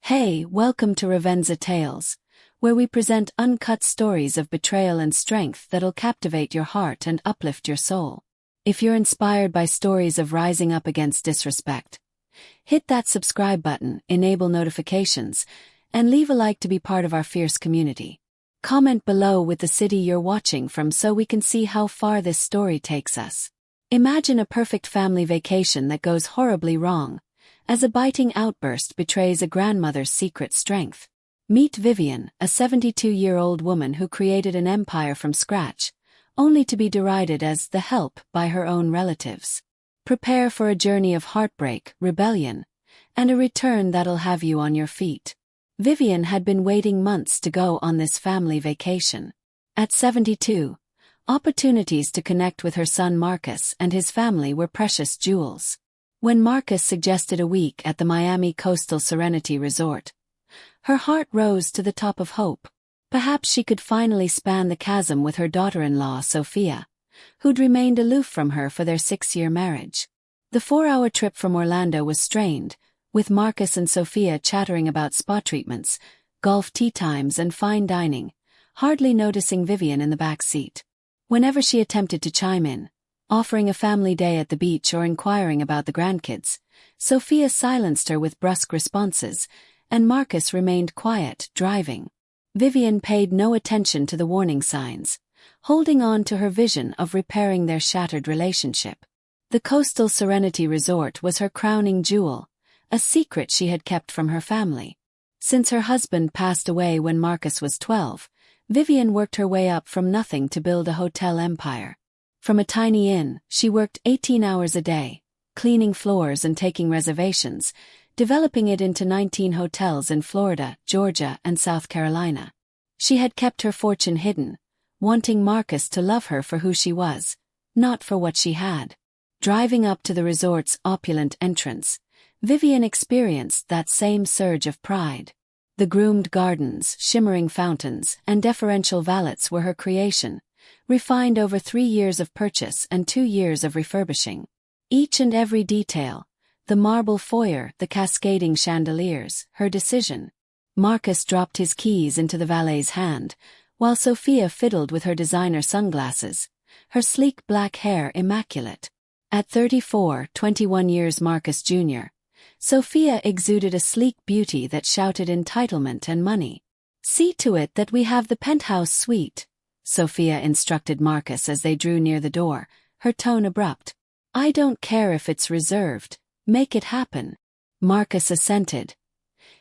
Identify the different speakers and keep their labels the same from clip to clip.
Speaker 1: Hey, welcome to Revenza Tales, where we present uncut stories of betrayal and strength that'll captivate your heart and uplift your soul. If you're inspired by stories of rising up against disrespect, hit that subscribe button, enable notifications, and leave a like to be part of our fierce community. Comment below with the city you're watching from so we can see how far this story takes us. Imagine a perfect family vacation that goes horribly wrong, as a biting outburst betrays a grandmother's secret strength. Meet Vivian, a 72-year-old woman who created an empire from scratch, only to be derided as the help by her own relatives. Prepare for a journey of heartbreak, rebellion, and a return that'll have you on your feet. Vivian had been waiting months to go on this family vacation. At 72, opportunities to connect with her son Marcus and his family were precious jewels. When Marcus suggested a week at the Miami Coastal Serenity Resort, her heart rose to the top of hope. Perhaps she could finally span the chasm with her daughter-in-law Sophia, who'd remained aloof from her for their 6-year marriage. The 4-hour trip from Orlando was strained, with Marcus and Sophia chattering about spa treatments, golf tee times and fine dining, hardly noticing Vivian in the back seat. Whenever she attempted to chime in, offering a family day at the beach or inquiring about the grandkids, Sophia silenced her with brusque responses, and Marcus remained quiet, driving. Vivian paid no attention to the warning signs, holding on to her vision of repairing their shattered relationship. The Coastal Serenity Resort was her crowning jewel, a secret she had kept from her family. Since her husband passed away when Marcus was 12, Vivian worked her way up from nothing to build a hotel empire. From a tiny inn, she worked 18 hours a day, cleaning floors and taking reservations, developing it into 19 hotels in Florida, Georgia, and South Carolina. She had kept her fortune hidden, wanting Marcus to love her for who she was, not for what she had. Driving up to the resort's opulent entrance, Vivian experienced that same surge of pride. The groomed gardens, shimmering fountains, and deferential valets were her creation, refined over 3 years of purchase and 2 years of refurbishing. Each and every detail, the marble foyer, the cascading chandeliers, her decision. Marcus dropped his keys into the valet's hand, while Sophia fiddled with her designer sunglasses, her sleek black hair immaculate. At 34, 21 years Marcus Jr., Sophia exuded a sleek beauty that shouted entitlement and money. "See to it that we have the penthouse suite," Sophia instructed Marcus as they drew near the door, her tone abrupt. "I don't care if it's reserved, make it happen." Marcus assented,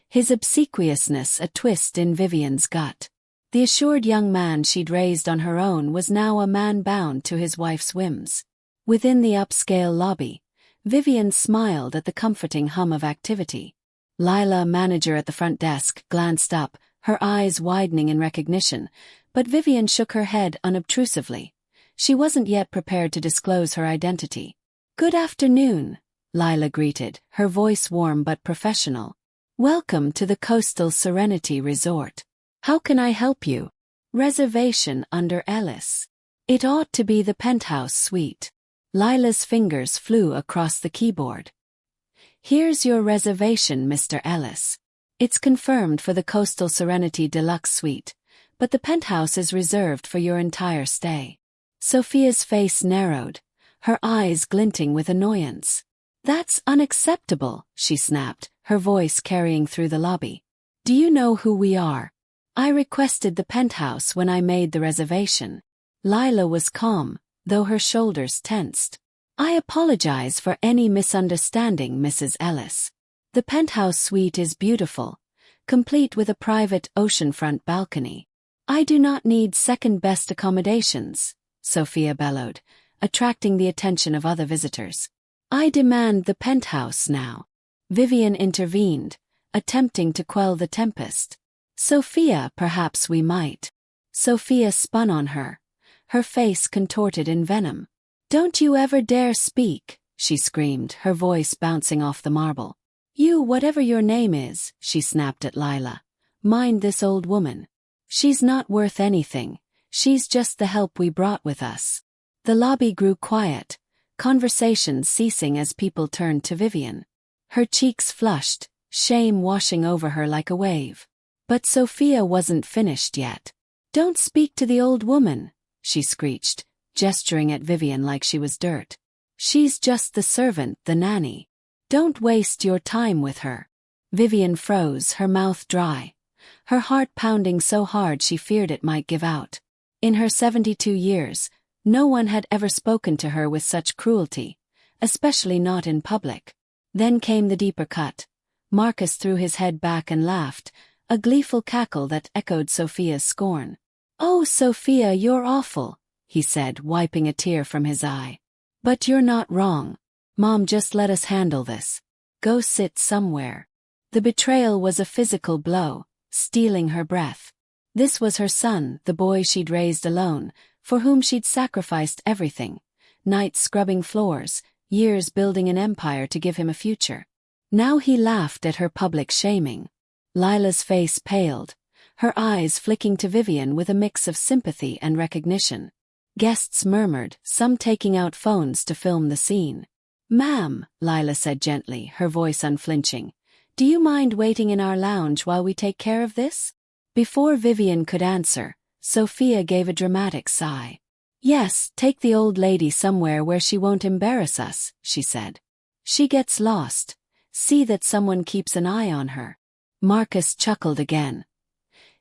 Speaker 1: his obsequiousness a twist in Vivian's gut. The assured young man she'd raised on her own was now a man bound to his wife's whims. Within the upscale lobby, Vivian smiled at the comforting hum of activity. Lila, manager at the front desk, glanced up, her eyes widening in recognition, but Vivian shook her head unobtrusively. She wasn't yet prepared to disclose her identity. "Good afternoon," Lila greeted, her voice warm but professional. "Welcome to the Coastal Serenity Resort. How can I help you?" "Reservation under Ellis. It ought to be the penthouse suite." Lila's fingers flew across the keyboard. "Here's your reservation, Mr. Ellis. It's confirmed for the Coastal Serenity Deluxe Suite, but the penthouse is reserved for your entire stay." Sophia's face narrowed, her eyes glinting with annoyance. "That's unacceptable," she snapped, her voice carrying through the lobby. "Do you know who we are? I requested the penthouse when I made the reservation." Lila was calm, though her shoulders tensed. "I apologize for any misunderstanding, Mrs. Ellis. The penthouse suite is beautiful, complete with a private oceanfront balcony. I do not need second-best accommodations," Sophia bellowed, attracting the attention of other visitors. "I demand the penthouse now." Vivian intervened, attempting to quell the tempest. "Sophia, perhaps we might." Sophia spun on her, her face contorted in venom. "Don't you ever dare speak," she screamed, her voice bouncing off the marble. "You, whatever your name is," she snapped at Lila, "mind this old woman. She's not worth anything, she's just the help we brought with us." The lobby grew quiet, conversations ceasing as people turned to Vivian. Her cheeks flushed, shame washing over her like a wave. But Sophia wasn't finished yet. "Don't speak to the old woman," she screeched, gesturing at Vivian like she was dirt. "She's just the servant, the nanny. Don't waste your time with her." Vivian froze, her mouth dry, her heart pounding so hard she feared it might give out. In her 72 years, no one had ever spoken to her with such cruelty, especially not in public. Then came the deeper cut. Marcus threw his head back and laughed, a gleeful cackle that echoed Sophia's scorn. "Oh, Sophia, you're awful," he said, wiping a tear from his eye. "But you're not wrong. Mom, just let us handle this. Go sit somewhere." The betrayal was a physical blow, stealing her breath. This was her son, the boy she'd raised alone, for whom she'd sacrificed everything. Nights scrubbing floors, years building an empire to give him a future. Now he laughed at her public shaming. Lila's face paled, her eyes flicking to Vivian with a mix of sympathy and recognition. Guests murmured, some taking out phones to film the scene. "Ma'am," Lila said gently, her voice unflinching, "do you mind waiting in our lounge while we take care of this?" Before Vivian could answer, Sophia gave a dramatic sigh. "Yes, take the old lady somewhere where she won't embarrass us," she said. "She gets lost. See that someone keeps an eye on her." Marcus chuckled again,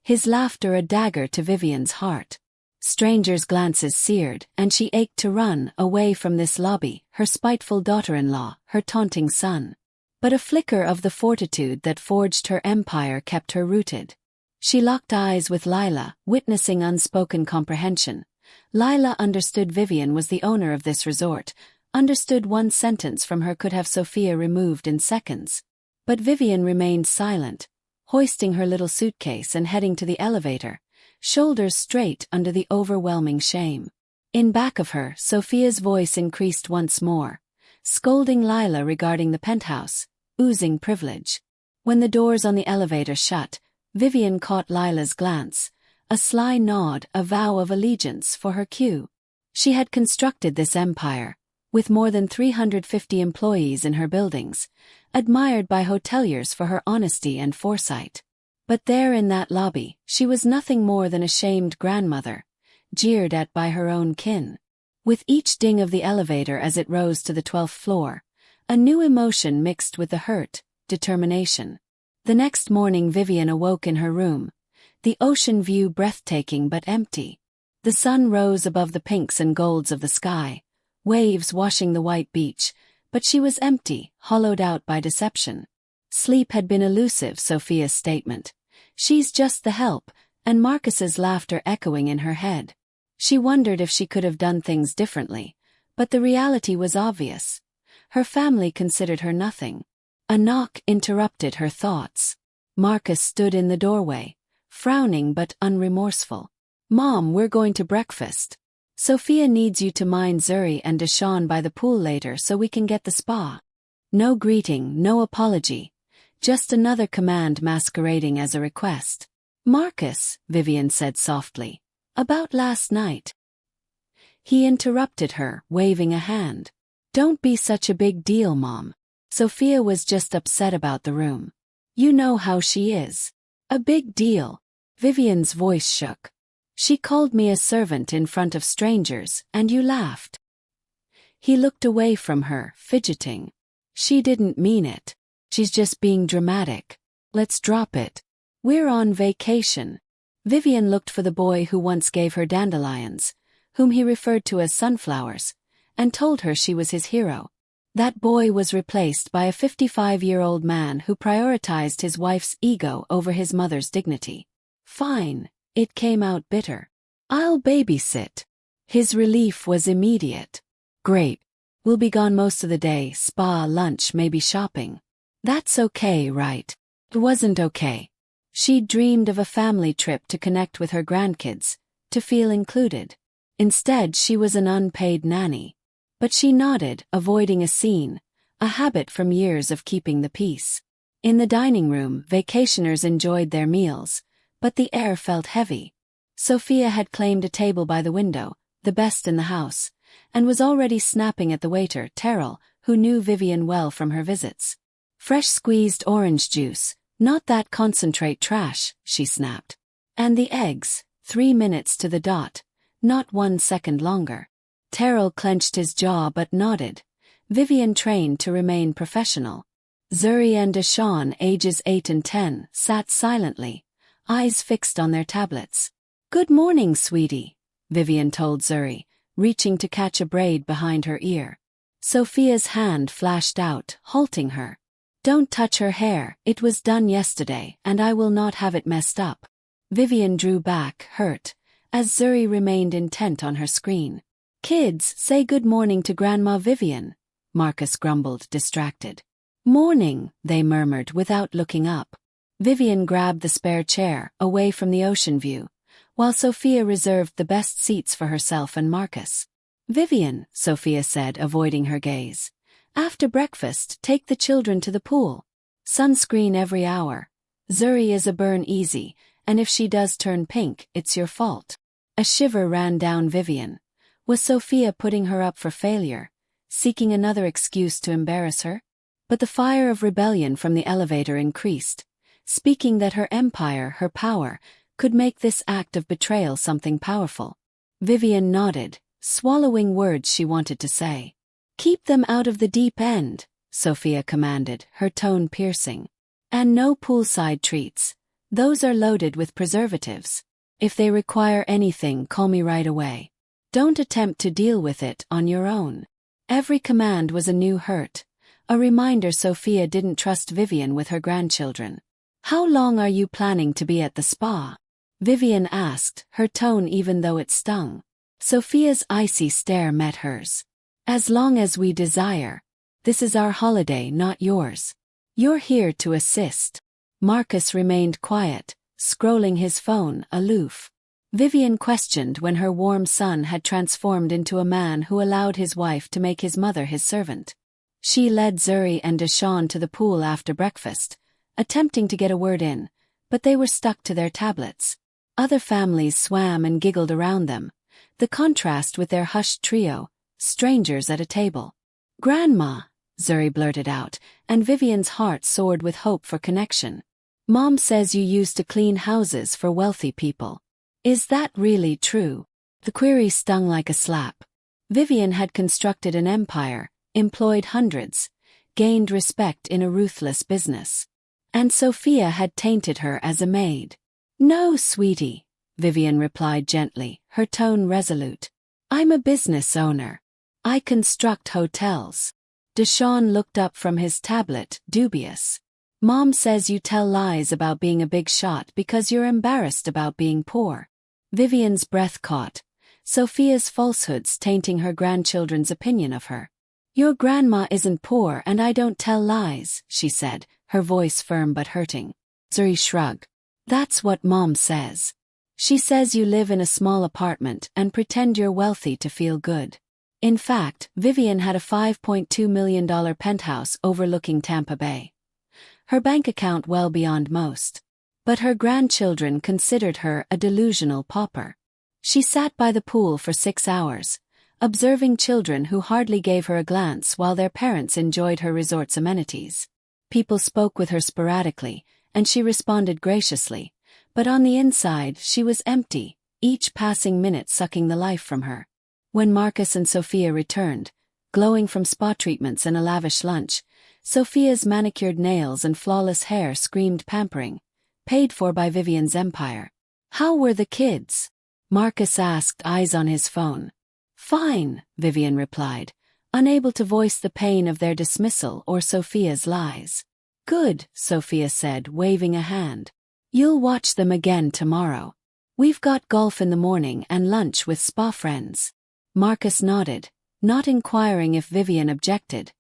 Speaker 1: his laughter a dagger to Vivian's heart. Strangers' glances seared, and she ached to run away from this lobby, her spiteful daughter-in-law, her taunting son. But a flicker of the fortitude that forged her empire kept her rooted. She locked eyes with Lila, witnessing unspoken comprehension. Lila understood Vivian was the owner of this resort, understood one sentence from her could have Sophia removed in seconds. But Vivian remained silent, hoisting her little suitcase and heading to the elevator, shoulders straight under the overwhelming shame. In back of her, Sophia's voice increased once more, scolding Lila regarding the penthouse, oozing privilege. When the doors on the elevator shut, Vivian caught Lila's glance, a sly nod, a vow of allegiance for her cue. She had constructed this empire, with more than 350 employees in her buildings, admired by hoteliers for her honesty and foresight. But there in that lobby, she was nothing more than a shamed grandmother, jeered at by her own kin. With each ding of the elevator as it rose to the 12th floor, a new emotion mixed with the hurt, determination. The next morning Vivian awoke in her room, the ocean view breathtaking but empty. The sun rose above the pinks and golds of the sky, waves washing the white beach, but she was empty, hollowed out by deception. Sleep had been elusive, Sophia's statement. "She's just the help," and Marcus's laughter echoing in her head. She wondered if she could have done things differently, but the reality was obvious. Her family considered her nothing. A knock interrupted her thoughts. Marcus stood in the doorway, frowning but unremorseful. "Mom, we're going to breakfast. Sophia needs you to mind Zuri and Deshawn by the pool later so we can get the spa." No greeting, no apology. Just another command masquerading as a request. "Marcus," Vivian said softly, "about last night." He interrupted her, waving a hand. "Don't be such a big deal, Mom. Sophia was just upset about the room. You know how she is." "A big deal?" Vivian's voice shook. "She called me a servant in front of strangers, and you laughed." He looked away from her, fidgeting. "She didn't mean it. She's just being dramatic. Let's drop it. We're on vacation." Vivian looked for the boy who once gave her dandelions, whom he referred to as sunflowers, and told her she was his hero. That boy was replaced by a 55-year-old man who prioritized his wife's ego over his mother's dignity. "Fine," it came out bitter. "I'll babysit." His relief was immediate. "Great. We'll be gone most of the day, spa, lunch, maybe shopping." "That's okay, right?" It wasn't okay. She'd dreamed of a family trip to connect with her grandkids, to feel included. Instead, she was an unpaid nanny. But she nodded, avoiding a scene, a habit from years of keeping the peace. In the dining room, vacationers enjoyed their meals, but the air felt heavy. Sophia had claimed a table by the window, the best in the house, and was already snapping at the waiter, Terrell, who knew Vivian well from her visits. Fresh squeezed orange juice, not that concentrate trash, she snapped. And the eggs, 3 minutes to the dot, not 1 second longer. Terrell clenched his jaw but nodded. Vivian trained to remain professional. Zuri and Deshawn, ages 8 and 10, sat silently, eyes fixed on their tablets. "Good morning, sweetie," Vivian told Zuri, reaching to catch a braid behind her ear. Sophia's hand flashed out, halting her. "Don't touch her hair, it was done yesterday and I will not have it messed up." Vivian drew back, hurt, as Zuri remained intent on her screen. "Kids, say good morning to Grandma Vivian," Marcus grumbled, distracted. "Morning," they murmured without looking up. Vivian grabbed the spare chair, away from the ocean view, while Sophia reserved the best seats for herself and Marcus. "Vivian," Sophia said, avoiding her gaze. "After breakfast, take the children to the pool. Sunscreen every hour. Zuri is a burn easy, and if she does turn pink, it's your fault." A shiver ran down Vivian. Was Sophia putting her up for failure, seeking another excuse to embarrass her? But the fire of rebellion from the elevator increased, speaking that her empire, her power, could make this act of betrayal something powerful. Vivian nodded, swallowing words she wanted to say. "Keep them out of the deep end," Sophia commanded, her tone piercing. "And no poolside treats. Those are loaded with preservatives. If they require anything, call me right away. Don't attempt to deal with it on your own." Every command was a new hurt, a reminder Sophia didn't trust Vivian with her grandchildren. "How long are you planning to be at the spa?" Vivian asked, her tone even though it stung. Sophia's icy stare met hers. "As long as we desire. This is our holiday, not yours. You're here to assist." Marcus remained quiet, scrolling his phone, aloof. Vivian questioned when her warm son had transformed into a man who allowed his wife to make his mother his servant. She led Zuri and Deshawn to the pool after breakfast, attempting to get a word in, but they were stuck to their tablets. Other families swam and giggled around them, the contrast with their hushed trio, strangers at a table. "Grandma," Zuri blurted out, and Vivian's heart soared with hope for connection. "Mom says you used to clean houses for wealthy people. Is that really true?" The query stung like a slap. Vivian had constructed an empire, employed hundreds, gained respect in a ruthless business. And Sophia had tainted her as a maid. "No, sweetie," Vivian replied gently, her tone resolute. "I'm a business owner. I construct hotels." Deshawn looked up from his tablet, dubious. "Mom says you tell lies about being a big shot because you're embarrassed about being poor." Vivian's breath caught, Sophia's falsehoods tainting her grandchildren's opinion of her. "Your grandma isn't poor and I don't tell lies," she said, her voice firm but hurting. Zuri shrugged. "That's what Mom says. She says you live in a small apartment and pretend you're wealthy to feel good." In fact, Vivian had a $5.2 million penthouse overlooking Tampa Bay. Her bank account well beyond most. But her grandchildren considered her a delusional pauper. She sat by the pool for 6 hours, observing children who hardly gave her a glance while their parents enjoyed her resort's amenities. People spoke with her sporadically, and she responded graciously, but on the inside she was empty, each passing minute sucking the life from her. When Marcus and Sophia returned, glowing from spa treatments and a lavish lunch, Sophia's manicured nails and flawless hair screamed pampering, paid for by Vivian's empire. "How were the kids?" Marcus asked, eyes on his phone. "Fine," Vivian replied, unable to voice the pain of their dismissal or Sophia's lies. "Good," Sophia said, waving a hand. "You'll watch them again tomorrow. We've got golf in the morning and lunch with spa friends." Marcus nodded, not inquiring if Vivian objected,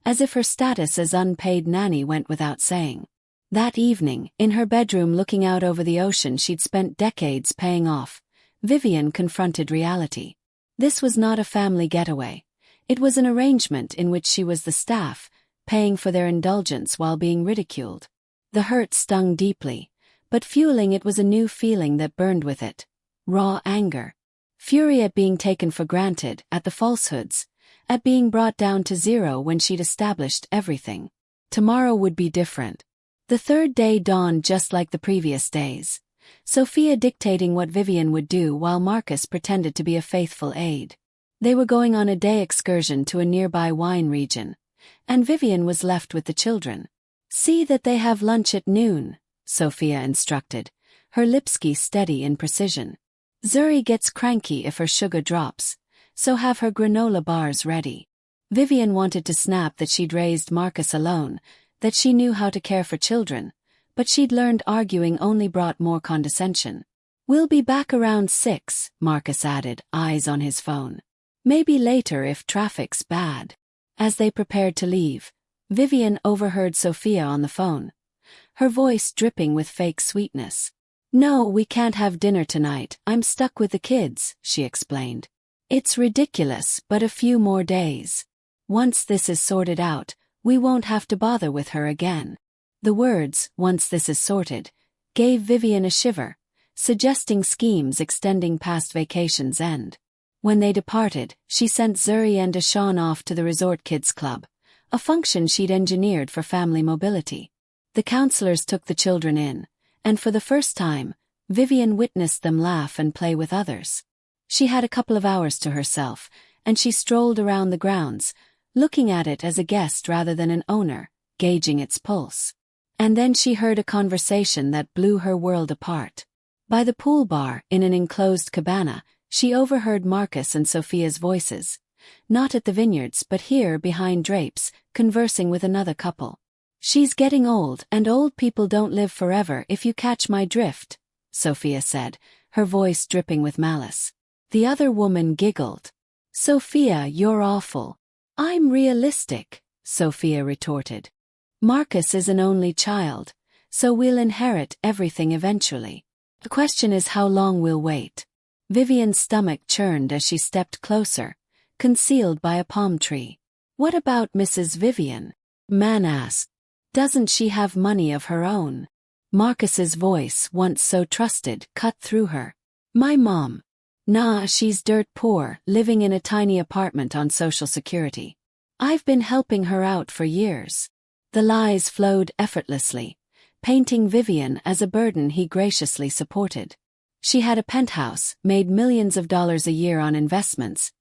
Speaker 1: as if her status as unpaid nanny went without saying. That evening, in her bedroom looking out over the ocean she'd spent decades paying off, Vivian confronted reality. This was not a family getaway. It was an arrangement in which she was the staff, paying for their indulgence while being ridiculed. The hurt stung deeply, but fueling it was a new feeling that burned with it. Raw anger. Fury at being taken for granted, at the falsehoods, at being brought down to zero when she'd established everything. Tomorrow would be different. The third day dawned just like the previous days. Sophia dictating what Vivian would do while Marcus pretended to be a faithful aide. They were going on a day excursion to a nearby wine region, and Vivian was left with the children. See that they have lunch at noon, Sophia instructed, her Lipski steady in precision. Zuri gets cranky if her sugar drops, so have her granola bars ready. Vivian wanted to snap that she'd raised Marcus alone, that she knew how to care for children, but she'd learned arguing only brought more condescension. We'll be back around 6, Marcus added, eyes on his phone. Maybe later if traffic's bad. As they prepared to leave, Vivian overheard Sophia on the phone, her voice dripping with fake sweetness. No, we can't have dinner tonight, I'm stuck with the kids, she explained. It's ridiculous, but a few more days. Once this is sorted out, we won't have to bother with her again. The words, once this is sorted, gave Vivian a shiver, suggesting schemes extending past vacation's end. When they departed, she sent Zuri and Deshaun off to the Resort Kids Club, a function she'd engineered for family mobility. The counselors took the children in, and for the first time, Vivian witnessed them laugh and play with others. She had a couple of hours to herself, and she strolled around the grounds, looking at it as a guest rather than an owner, gauging its pulse. And then she heard a conversation that blew her world apart. By the pool bar, in an enclosed cabana, she overheard Marcus and Sophia's voices, not at the vineyards but here behind drapes, conversing with another couple. She's getting old, and old people don't live forever if you catch my drift, Sophia said, her voice dripping with malice. The other woman giggled. Sophia, you're awful. I'm realistic, Sophia retorted. Marcus is an only child, so we'll inherit everything eventually. The question is how long we'll wait. Vivian's stomach churned as she stepped closer, concealed by a palm tree. What about Mrs. Vivian? Man asked. Doesn't she have money of her own? Marcus's voice, once so trusted, cut through her. My mom. Nah, she's dirt poor, living in a tiny apartment on Social Security. I've been helping her out for years. The lies flowed effortlessly, painting Vivian as a burden he graciously supported. She had a penthouse, made millions of dollars a year on investments,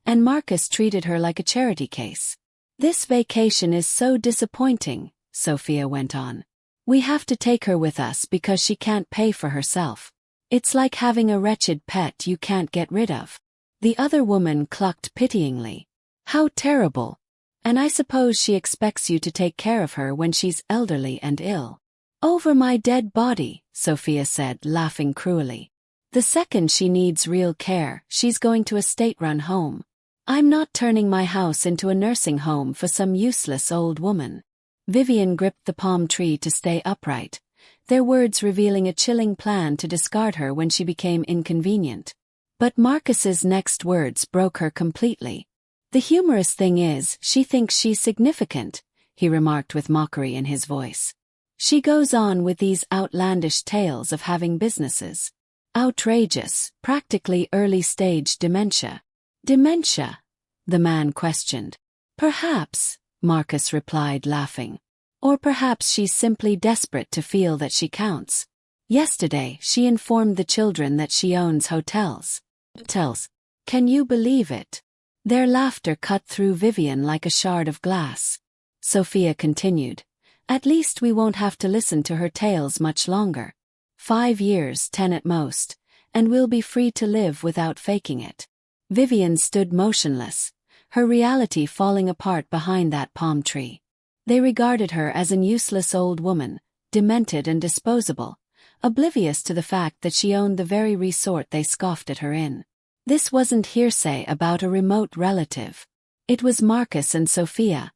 Speaker 1: and Marcus treated her like a charity case. This vacation is so disappointing, Sophia went on. We have to take her with us because she can't pay for herself. It's like having a wretched pet you can't get rid of. The other woman clucked pityingly. How terrible. And I suppose she expects you to take care of her when she's elderly and ill. Over my dead body, Sophia said, laughing cruelly. The second she needs real care, she's going to a state-run home. I'm not turning my house into a nursing home for some useless old woman. Vivian gripped the palm tree to stay upright, their words revealing a chilling plan to discard her when she became inconvenient. But Marcus's next words broke her completely. The humorous thing is, she thinks she's significant, he remarked with mockery in his voice. She goes on with these outlandish tales of having businesses. Outrageous, practically early-stage dementia. Dementia? The man questioned. Perhaps, Marcus replied, laughing. Or perhaps she's simply desperate to feel that she counts. Yesterday, she informed the children that she owns hotels. Hotels. Can you believe it? Their laughter cut through Vivian like a shard of glass. Sophia continued. At least we won't have to listen to her tales much longer. 5 years, 10 at most, and we'll be free to live without faking it. Vivian stood motionless, her reality falling apart behind that palm tree. They regarded her as an useless old woman, demented and disposable, oblivious to the fact that she owned the very resort they scoffed at her in. This wasn't hearsay about a remote relative. It was Marcus and Sophia,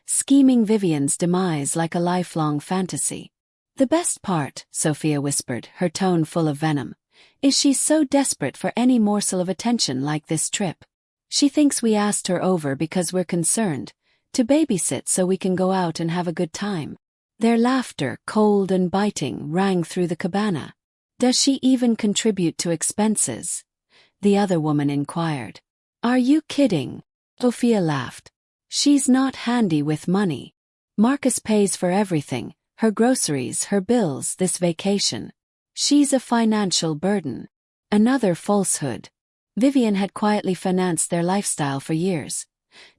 Speaker 1: scheming Vivian's demise like a lifelong fantasy. The best part, Sophia whispered, her tone full of venom, is she's so desperate for any morsel of attention like this trip. She thinks we asked her over because we're concerned, to babysit so we can go out and have a good time. Their laughter, cold and biting, rang through the cabana. Does she even contribute to expenses? The other woman inquired. Are you kidding? Sophia laughed. She's not handy with money. Marcus pays for everything, her groceries, her bills, this vacation. She's a financial burden. Another falsehood. Vivian had quietly financed their lifestyle for years.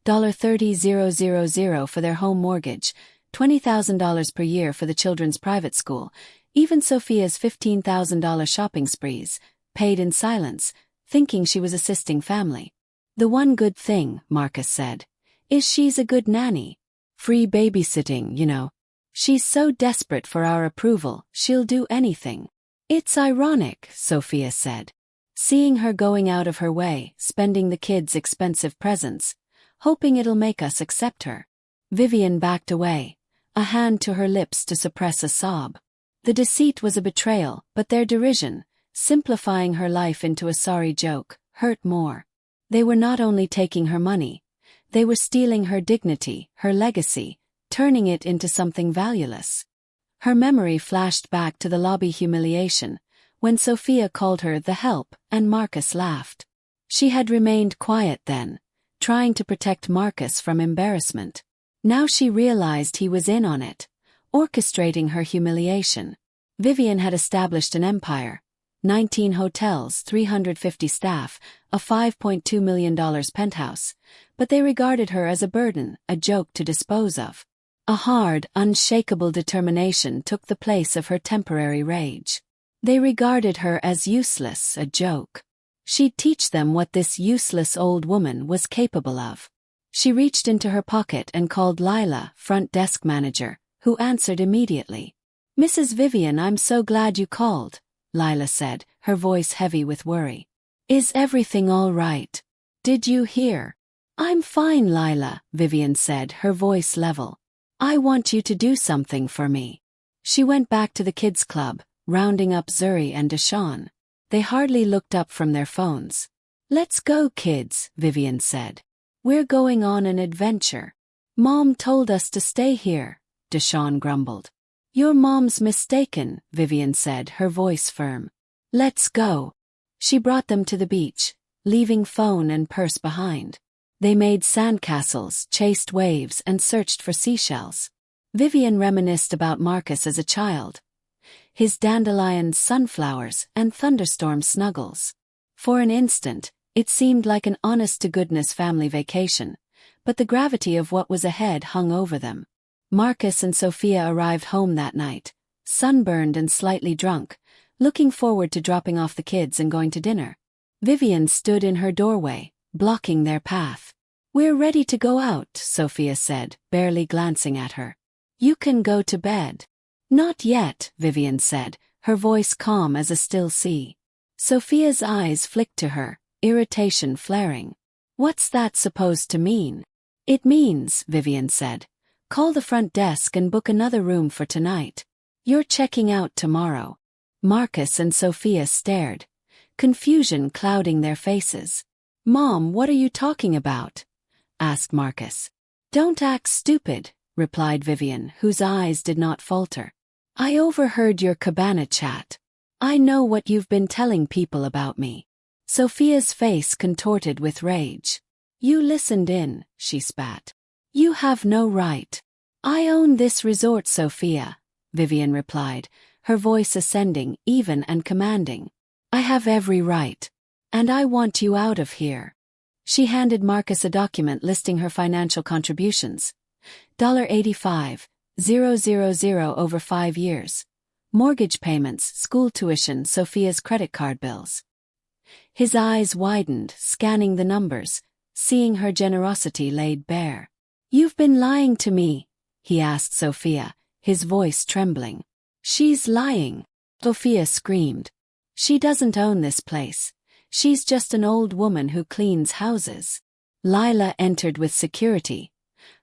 Speaker 1: $30,000 for their home mortgage, $20,000 per year for the children's private school, even Sophia's $15,000 shopping sprees, paid in silence, thinking she was assisting family. The one good thing, Marcus said, is she's a good nanny. Free babysitting, you know. She's so desperate for our approval, she'll do anything. It's ironic, Sophia said. Seeing her going out of her way, spending the kids' expensive presents, hoping it'll make us accept her. Vivian backed away, a hand to her lips to suppress a sob. The deceit was a betrayal, but their derision, simplifying her life into a sorry joke, hurt more. They were not only taking her money, they were stealing her dignity, her legacy, turning it into something valueless. Her memory flashed back to the lobby humiliation, when Sophia called her the help, and Marcus laughed. She had remained quiet then, trying to protect Marcus from embarrassment. Now she realized he was in on it, orchestrating her humiliation. Vivian had established an empire. 19 hotels, 350 staff, a $5.2 million penthouse, but they regarded her as a burden, a joke to dispose of. A hard, unshakable determination took the place of her temporary rage. They regarded her as useless, a joke. She'd teach them what this useless old woman was capable of. She reached into her pocket and called Lila, front desk manager, who answered immediately. "Mrs. Vivian, I'm so glad you called," Lila said, her voice heavy with worry. "Is everything all right? Did you hear?" "I'm fine, Lila," Vivian said, her voice level. "I want you to do something for me." She went back to the kids' club, rounding up Zuri and Deshawn. They hardly looked up from their phones. "Let's go, kids," Vivian said. "We're going on an adventure." "Mom told us to stay here," Deshawn grumbled. "Your mom's mistaken," Vivian said, her voice firm. "Let's go." She brought them to the beach, leaving phone and purse behind. They made sandcastles, chased waves, and searched for seashells. Vivian reminisced about Marcus as a child. His dandelions, sunflowers, and thunderstorm snuggles. For an instant, it seemed like an honest-to-goodness family vacation, but the gravity of what was ahead hung over them. Marcus and Sophia arrived home that night, sunburned and slightly drunk, looking forward to dropping off the kids and going to dinner. Vivian stood in her doorway, blocking their path. "We're ready to go out," Sophia said, barely glancing at her. "You can go to bed." "Not yet," Vivian said, her voice calm as a still sea. Sophia's eyes flicked to her, irritation flaring. "What's that supposed to mean?" "It means," Vivian said, "call the front desk and book another room for tonight. You're checking out tomorrow." Marcus and Sophia stared, confusion clouding their faces. "Mom, what are you talking about?" asked Marcus. "Don't act stupid," replied Vivian, whose eyes did not falter. "I overheard your cabana chat. I know what you've been telling people about me." Sophia's face contorted with rage. "You listened in," she spat. "You have no right." "I own this resort, Sophia," Vivian replied, her voice ascending, even and commanding. "I have every right. And I want you out of here." She handed Marcus a document listing her financial contributions. $85,000 over 5 years. Mortgage payments, school tuition, Sophia's credit card bills. His eyes widened, scanning the numbers, seeing her generosity laid bare. "You've been lying to me," he asked Sophia, his voice trembling. "She's lying," Sophia screamed. "She doesn't own this place. She's just an old woman who cleans houses." Lila entered with security,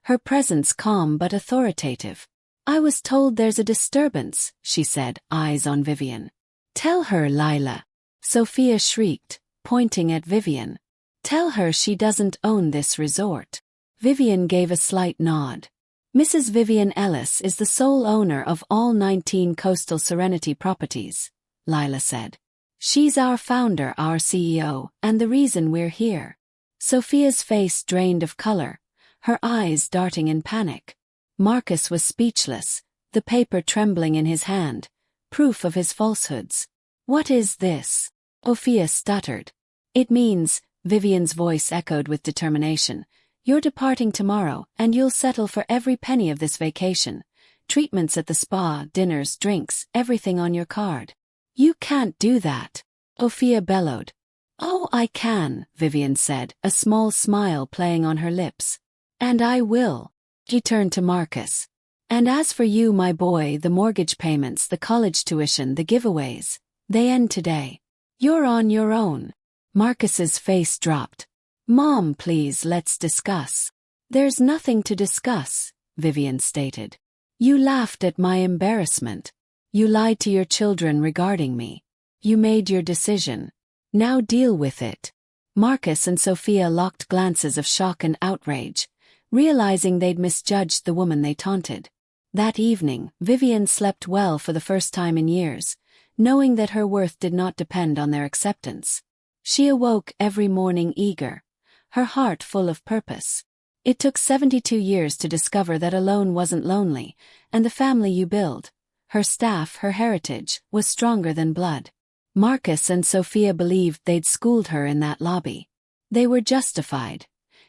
Speaker 1: her presence calm but authoritative. "I was told there's a disturbance," she said, eyes on Vivian. "Tell her, Lila," Sophia shrieked, pointing at Vivian. "Tell her she doesn't own this resort." Vivian gave a slight nod. "Mrs. Vivian Ellis is the sole owner of all 19 coastal Serenity properties," Lila said. "She's our founder, our CEO, and the reason we're here." Sophia's face drained of color, her eyes darting in panic. Marcus was speechless, the paper trembling in his hand, proof of his falsehoods. "What is this?" Ophia stuttered. "It means," Vivian's voice echoed with determination, "you're departing tomorrow, and you'll settle for every penny of this vacation. Treatments at the spa, dinners, drinks, everything on your card." "You can't do that," Ophia bellowed. "Oh, I can," Vivian said, a small smile playing on her lips. "And I will." She turned to Marcus. "And as for you, my boy, the mortgage payments, the college tuition, the giveaways, they end today. You're on your own." Marcus's face dropped. "Mom, please, let's discuss." "There's nothing to discuss," Vivian stated. "You laughed at my embarrassment. You lied to your children regarding me. You made your decision. Now deal with it." Marcus and Sophia locked glances of shock and outrage, realizing they'd misjudged the woman they taunted. That evening, Vivian slept well for the first time in years, knowing that her worth did not depend on their acceptance. She awoke every morning eager, her heart full of purpose. It took 72 years to discover that alone wasn't lonely, and the family you build, her staff, her heritage, was stronger than blood. Marcus and Sophia believed they'd schooled her in that lobby. They were justified.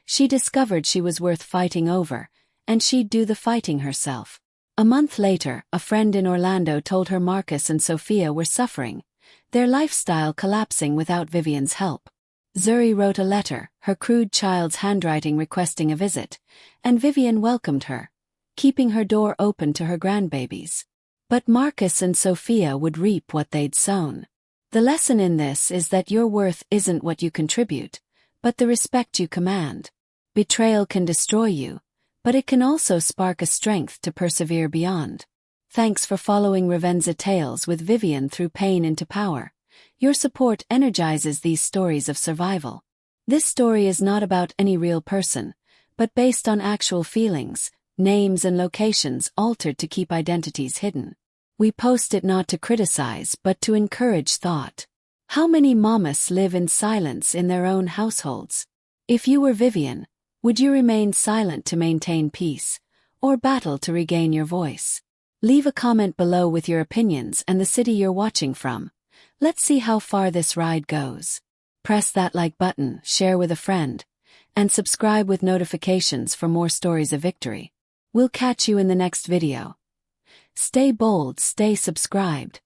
Speaker 1: She discovered she was worth fighting over, and she'd do the fighting herself. A month later, a friend in Orlando told her Marcus and Sophia were suffering, their lifestyle collapsing without Vivian's help. Zuri wrote a letter, her crude child's handwriting requesting a visit, and Vivian welcomed her, keeping her door open to her grandbabies. But Marcus and Sophia would reap what they'd sown. The lesson in this is that your worth isn't what you contribute, but the respect you command. Betrayal can destroy you, but it can also spark a strength to persevere beyond. Thanks for following Revenza Tales with Vivian through pain into power. Your support energizes these stories of survival. This story is not about any real person, but based on actual feelings, names and locations altered to keep identities hidden. We post it not to criticize but to encourage thought. How many mamas live in silence in their own households? If you were Vivian, would you remain silent to maintain peace, or battle to regain your voice? Leave a comment below with your opinions and the city you're watching from. Let's see how far this ride goes. Press that like button, share with a friend, and subscribe with notifications for more stories of victory. We'll catch you in the next video. Stay bold, stay subscribed.